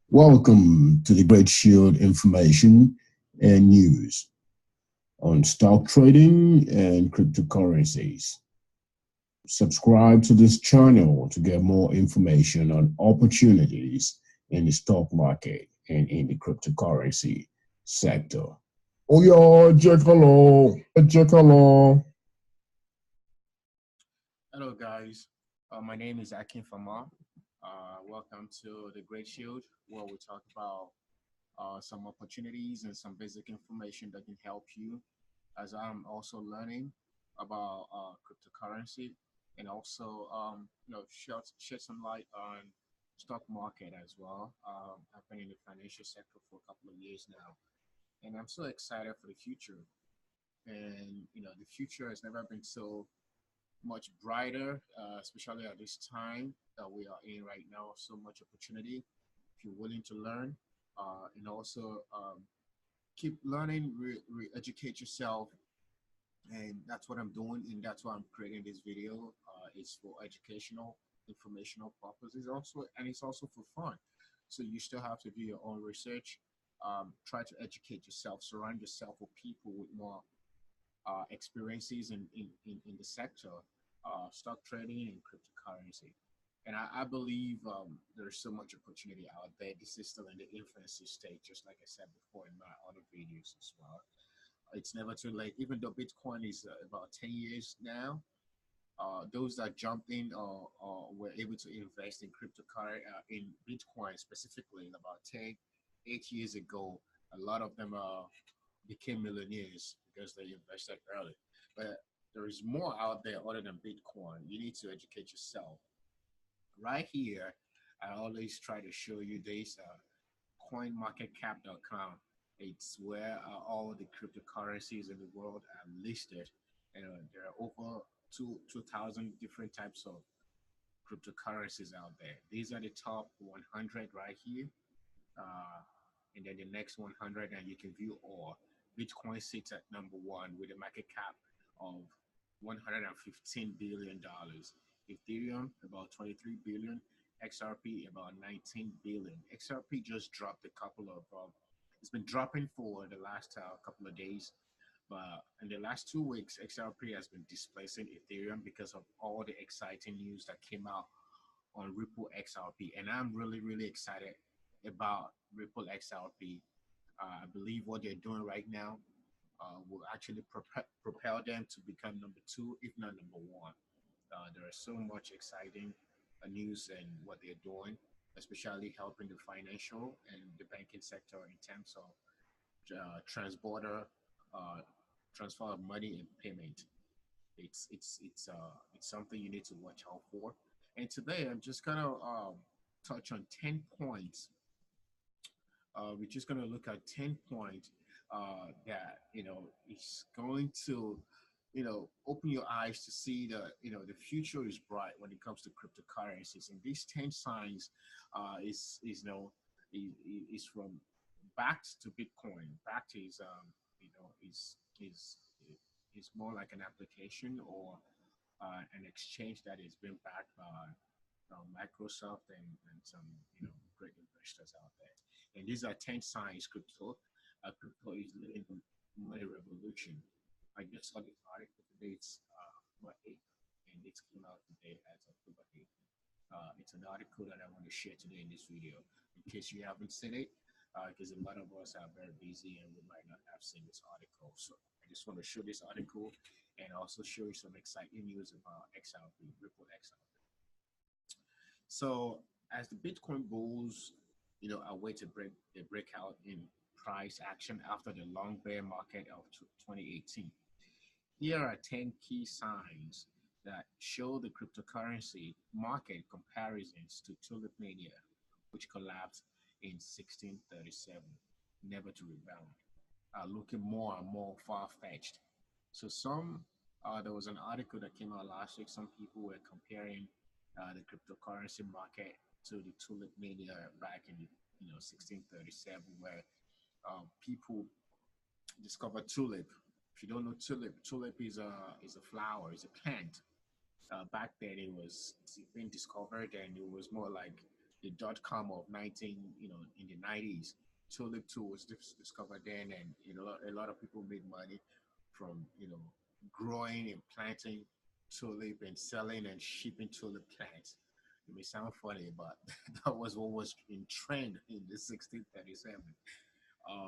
Welcome to the Great Shield Information and News on stock trading and cryptocurrencies. Subscribe to this channel to get more information on opportunities in the stock market and in the cryptocurrency sector. Oh yeah, Jack, hello. Jack, hello. Hello guys, my name is Akin Fama. Welcome to the Great Shield, where we talk about some opportunities and some basic information that can help you, as I'm also learning about cryptocurrency, and also shed some light on stock market as well. I've been in the financial sector for a couple of years now, and I'm so excited for the future. And the future has never been so much brighter, especially at this time that we are in right now. So much opportunity if you're willing to learn, and also keep learning, educate yourself. And that's what I'm doing, and that's why I'm creating this video. It's for educational, informational purposes also, and it's also for fun. So you still have to do your own research. Try to educate yourself, surround yourself with people with more experiences in the sector, stock trading and cryptocurrency. And I believe there's so much opportunity out there. This is still in the infancy stage, just like I said before in my other videos as well. It's never too late. Even though Bitcoin is about 10 years now, those that jumped in or were able to invest in cryptocurrency, in Bitcoin specifically, in about 8 years ago, a lot of them became millionaires because they invested early. But there is more out there other than Bitcoin. You need to educate yourself. Right here, I always try to show you this coinmarketcap.com. It's where all the cryptocurrencies in the world are listed. And there are over 2,000 different types of cryptocurrencies out there. These are the top 100 right here. And then the next 100, and you can view all. Bitcoin sits at number one with a market cap of $115 billion. Ethereum about 23 billion. XRP about 19 billion. XRP just dropped a couple of. It's been dropping for the last couple of days, but in the last 2 weeks, XRP has been displacing Ethereum because of all the exciting news that came out on Ripple XRP, and I'm really excited about Ripple XRP. I believe what they're doing right now will actually propel them to become number two, if not number one. There is so much exciting news and what they're doing, especially helping the financial and the banking sector in terms of transborder transfer of money and payment. It's something you need to watch out for. And today I'm just gonna touch on 10 points. We're just gonna look at 10 points that is going to open your eyes to see that the future is bright when it comes to cryptocurrencies. And these 10 signs is from backed to Bitcoin. Backed is is more like an application or an exchange that is being backed by Microsoft and some great investors out there. And these are 10 signs crypto is leading the money revolution. I just saw this article today. It's what 8th, and it came out today as October 8th. It's an article that I want to share today in this video. In case you haven't seen it, because a lot of us are very busy and we might not have seen this article. So I just want to show this article and also show you some exciting news about XRP, Ripple XRP. So as the Bitcoin bulls, await to break the breakout in price action after the long bear market of 2018. Here are 10 key signs that show the cryptocurrency market comparisons to Tulip Mania, which collapsed in 1637, never to rebound, looking more and more far-fetched. So there was an article that came out last week. Some people were comparing the cryptocurrency market to the tulip mania back in 1637, where people discovered tulip. If you don't know tulip, tulip is a flower, is a plant. Back then it was being discovered, and it was more like the .com of 19 in the 90s. Tulip too was discovered then, and a lot of people made money from growing and planting tulip and selling and shipping tulip plants. It may sound funny, but that was what was in trend in the 1637.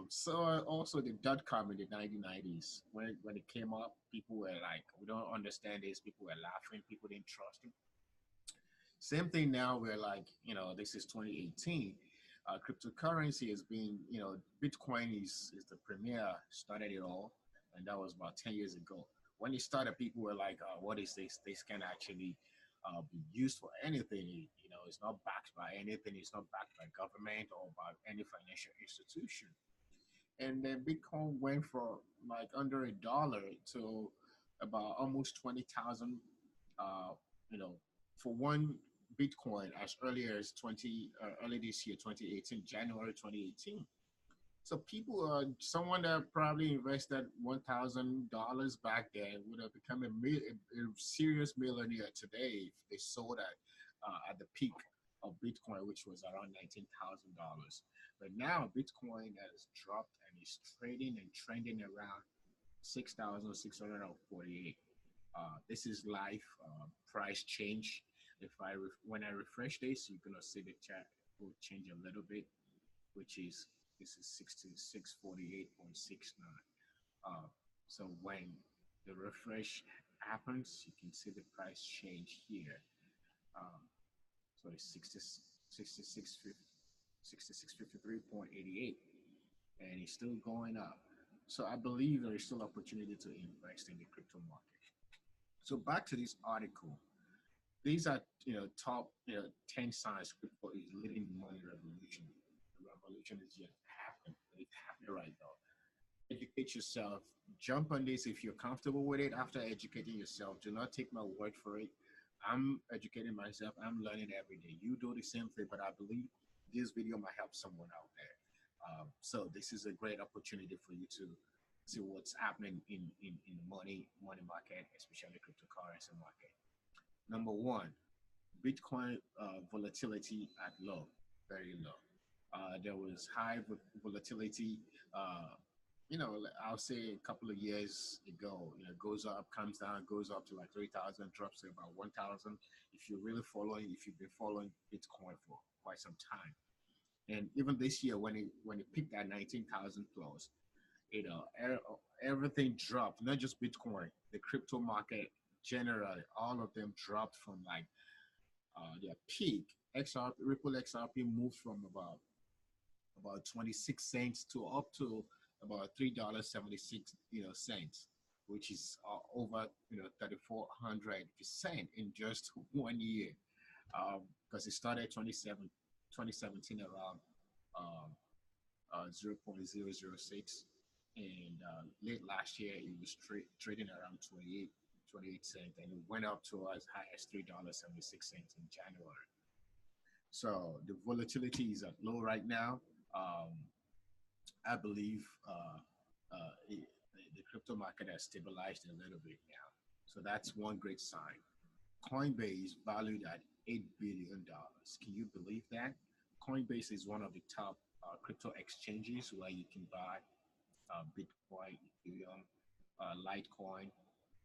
So also the .com in the 1990s, when it came up, people were like, "We don't understand this." People were laughing. People didn't trust it. Same thing now. We're like, this is 2018. Cryptocurrency has been, Bitcoin is the premier, started it all, and that was about 10 years ago. When it started, people were like, "What is this? This can actually be used for anything. It's not backed by anything. It's not backed by government or by any financial institution." And then Bitcoin went from like under $1 to about almost 20,000. Uh, you know, for one Bitcoin as early as early this year, 2018, January 2018. So people, someone that probably invested $1,000 back then would have become a serious millionaire today if they sold at the peak of Bitcoin, which was around $19,000. But now Bitcoin has dropped and is trading and trending around 6,648. This is live price change. When I refresh this, you're gonna see the chart will change a little bit, which is this is 6648.69. So when the refresh happens, you can see the price change here. Um, so it's 6653.88, and it's still going up. So I believe there is still opportunity to invest in the crypto market. So back to this article. These are top 10 signs crypto is leading the money revolution. The revolution is yet to happen. It's happening right now. Educate yourself. Jump on this if you're comfortable with it. After educating yourself, do not take my word for it. I'm educating myself. I'm learning every day. You do the same thing, but I believe this video might help someone out there. So this is a great opportunity for you to see what's happening in the money market, especially cryptocurrency market. Number one, Bitcoin volatility at low, very low. There was high volatility. Uh, I'll say a couple of years ago. Goes up, comes down, goes up to like 3,000, drops to about 1,000. If you've been following Bitcoin for quite some time, and even this year when it peaked at 19,000 plus, you know, everything dropped. Not just Bitcoin, the crypto market generally, all of them dropped from like their peak. Ripple XRP moved from about 26 cents to up to about $3.76 cents, which is over 3,400% in just 1 year. Because it started 2017 around um, 0.006, and late last year it was trading around 28 cents, and it went up to as high as $3.76 in January. So the volatility is at low right now. Um, I believe the crypto market has stabilized a little bit now. So that's one great sign. Coinbase valued at $8 billion. Can you believe that? Coinbase is one of the top crypto exchanges where you can buy Bitcoin, Ethereum, Litecoin,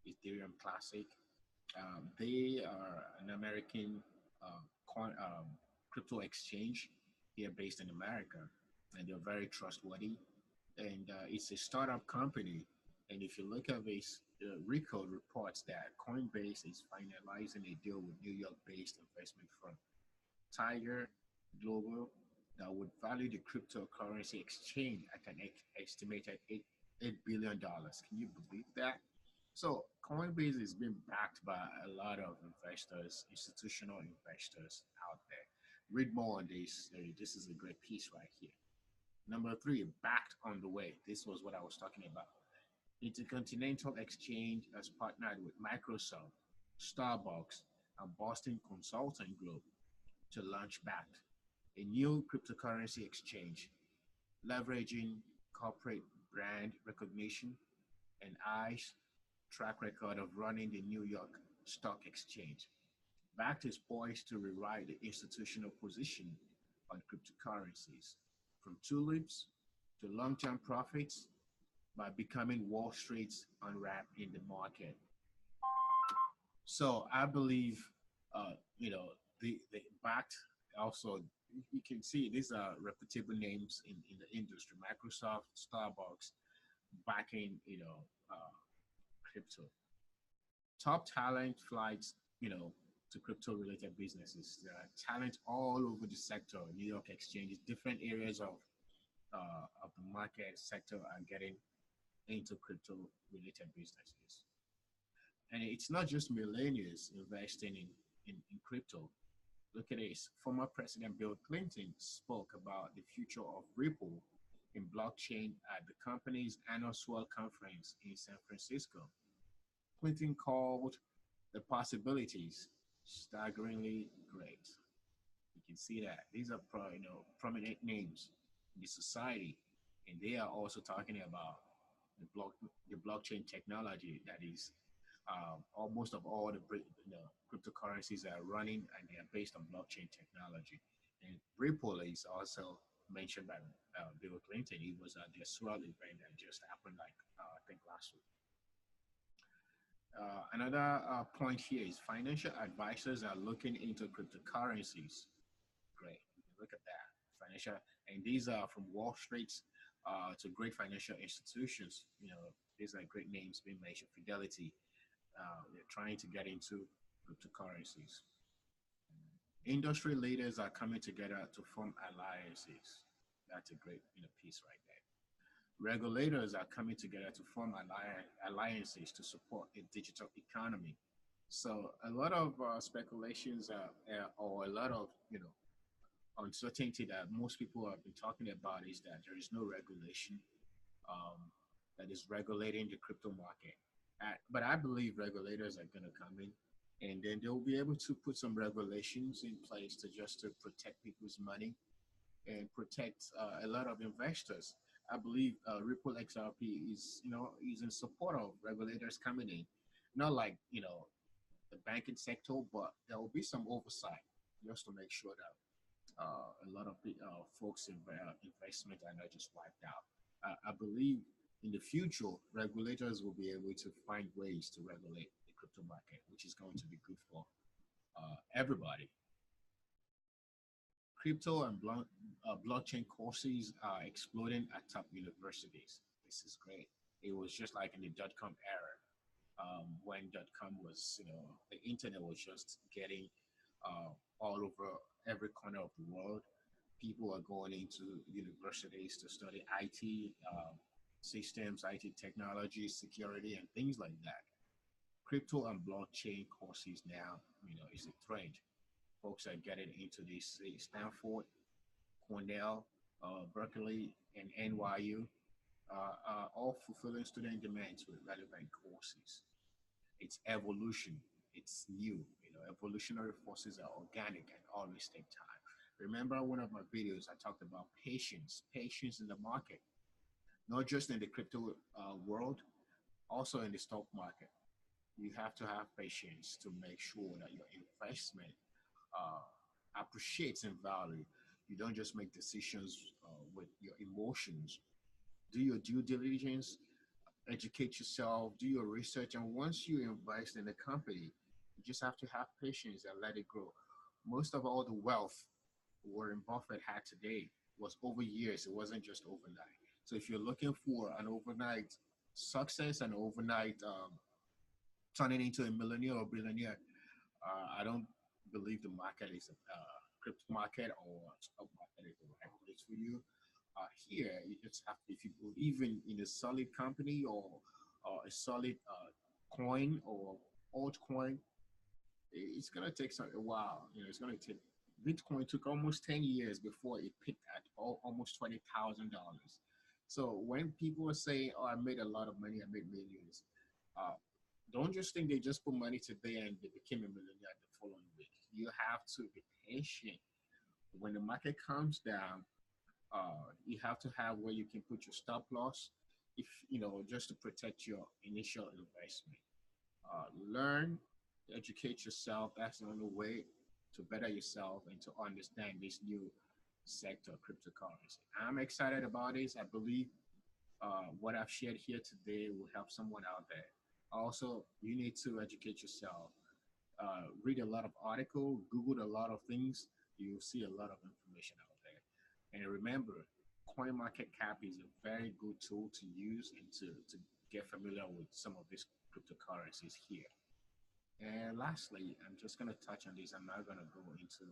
Ethereum Classic. They are an American crypto exchange here based in America, and they're very trustworthy. And it's a startup company. And if you look at this, Recode reports that Coinbase is finalizing a deal with New York-based investment firm Tiger Global that would value the cryptocurrency exchange at an estimated $8 billion. Can you believe that? So Coinbase is being backed by a lot of investors, institutional investors out there. Read more on this. This is a great piece right here. Number three, backed on the way. This was what I was talking about. Intercontinental Exchange has partnered with Microsoft, Starbucks, and Boston Consulting Group to launch back a new cryptocurrency exchange, leveraging corporate brand recognition and ICE track record of running the New York Stock Exchange. BACT is poised to rewrite the institutional position on cryptocurrencies from tulips to long-term profits by becoming Wall Street's unwrap in the market. So I believe, the BACT also, you can see these are reputable names in the industry. Microsoft, Starbucks, backing, crypto. Top talent flights, to crypto related businesses. There are talent all over the sector. New York exchanges, different areas of the market sector are getting into crypto related businesses. And it's not just millennials investing in crypto. Look at this. Former President Bill Clinton spoke about the future of Ripple in blockchain at the company's annual Swell conference in San Francisco. Clinton called the possibilities staggeringly great. You can see that these are prominent names in the society, and they are also talking about the blockchain technology that is almost of all the cryptocurrencies are running and they are based on blockchain technology. And Ripple is also mentioned by Bill Clinton. He was at the Swell event that just happened, like I think last week. Another point here is financial advisors are looking into cryptocurrencies. Great, look at that. Financial, and these are from Wall Street to great financial institutions. These are great names being mentioned. Fidelity, they're trying to get into cryptocurrencies. Industry leaders are coming together to form alliances. That's a great piece right there. Regulators are coming together to form alliances to support a digital economy. So a lot of speculations or a lot of uncertainty that most people have been talking about is that there is no regulation um, that is regulating the crypto market. But I believe regulators are going to come in, and then they'll be able to put some regulations in place to just to protect people's money and protect a lot of investors. I believe Ripple XRP is in support of regulators coming in, not like the banking sector, but there will be some oversight just to make sure that a lot of folks' investment are not just wiped out. I believe in the future, regulators will be able to find ways to regulate the crypto market, which is going to be good for everybody. Crypto and blockchain courses are exploding at top universities. This is great. It was just like in the dot-com era, when dot-com was, the internet was just getting all over every corner of the world. People are going into universities to study IT systems, IT technology, security, and things like that. Crypto and blockchain courses now, is a trend. Folks are getting into this. Stanford, Cornell, Berkeley, and NYU are all fulfilling student demands with relevant courses. It's evolution. It's new. Evolutionary forces are organic and always take time. Remember one of my videos, I talked about patience in the market, not just in the crypto world, also in the stock market. You have to have patience to make sure that your investment uh, appreciates in value. You don't just make decisions with your emotions. Do your due diligence, educate yourself, do your research, and once you invest in a company, you just have to have patience and let it grow. Most of all the wealth Warren Buffett had today was over years. It wasn't just overnight. So if you're looking for an overnight success and overnight turning into a millionaire or billionaire, I don't believe the market is a crypto market or stock market is the right place for you. Here, you just have to, if you believe in a solid company or a solid coin or altcoin, it's gonna take a while. It's gonna take. Bitcoin took almost 10 years before it peaked at almost $20,000. So when people are saying, "Oh, I made a lot of money, I made millions," uh, Don't just think they just put money today and they became a millionaire the following week. You have to be patient. When the market comes down, you have to have where you can put your stop loss, if you know, just to protect your initial investment. Learn, educate yourself. That's the only way to better yourself and to understand this new sector, cryptocurrency. I'm excited about this. I believe what I've shared here today will help someone out there. Also, you need to educate yourself. Read a lot of articles, Google a lot of things. You'll see a lot of information out there. And remember, CoinMarketCap is a very good tool to use and to get familiar with some of these cryptocurrencies here. And lastly, I'm just going to touch on this. I'm not going to go into,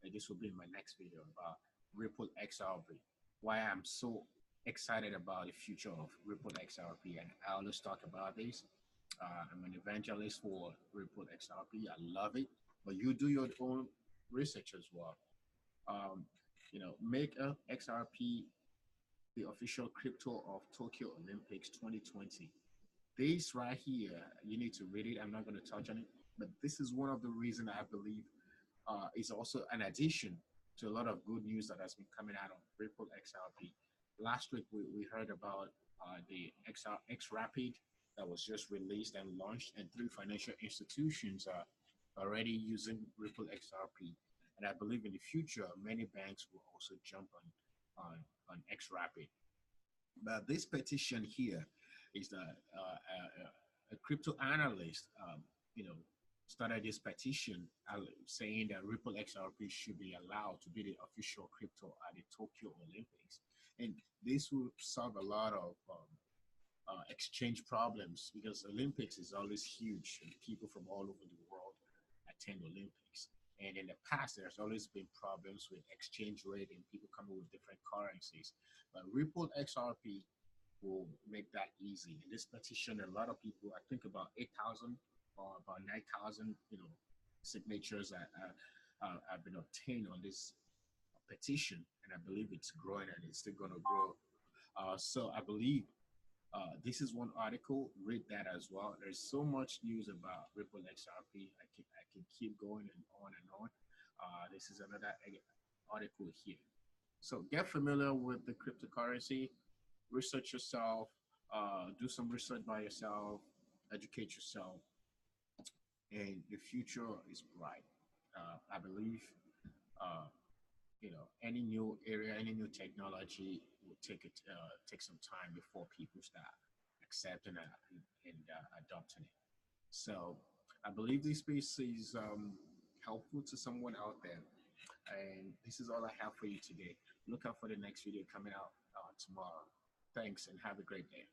and this will be in my next video about Ripple XRP, why I'm so excited about the future of Ripple XRP. And I always talk about this. I'm an evangelist for Ripple XRP. I love it, but you do your own research as well. Um, make a XRP the official crypto of Tokyo Olympics 2020. This right here, you need to read it. I'm not going to touch on it, but this is one of the reasons I believe is also an addition to a lot of good news that has been coming out of Ripple XRP. Last week, we heard about the X Rapid that was just released and launched, and three financial institutions are already using Ripple XRP. And I believe in the future, many banks will also jump on X Rapid. But this petition here is that a crypto analyst, started this petition saying that Ripple XRP should be allowed to be the official crypto at the Tokyo Olympics, and this will solve a lot of exchange problems because Olympics is always huge and people from all over the world attend Olympics. And in the past, there's always been problems with exchange rate and people coming with different currencies. But Ripple XRP will make that easy. In this petition, a lot of people, I think about 8,000 or about 9,000, signatures have been obtained on this petition, and I believe it's growing and it's still going to grow. So I believe this is one article. Read that as well. There's so much news about Ripple XRP. I can keep going and on and on. This is another article here. So get familiar with the cryptocurrency. Research yourself. Do some research by yourself. Educate yourself, and the future is bright. I believe any new area, any new technology will take some time before people start accepting it and adopting it. So I believe this space is helpful to someone out there. And this is all I have for you today. Look out for the next video coming out tomorrow. Thanks and have a great day.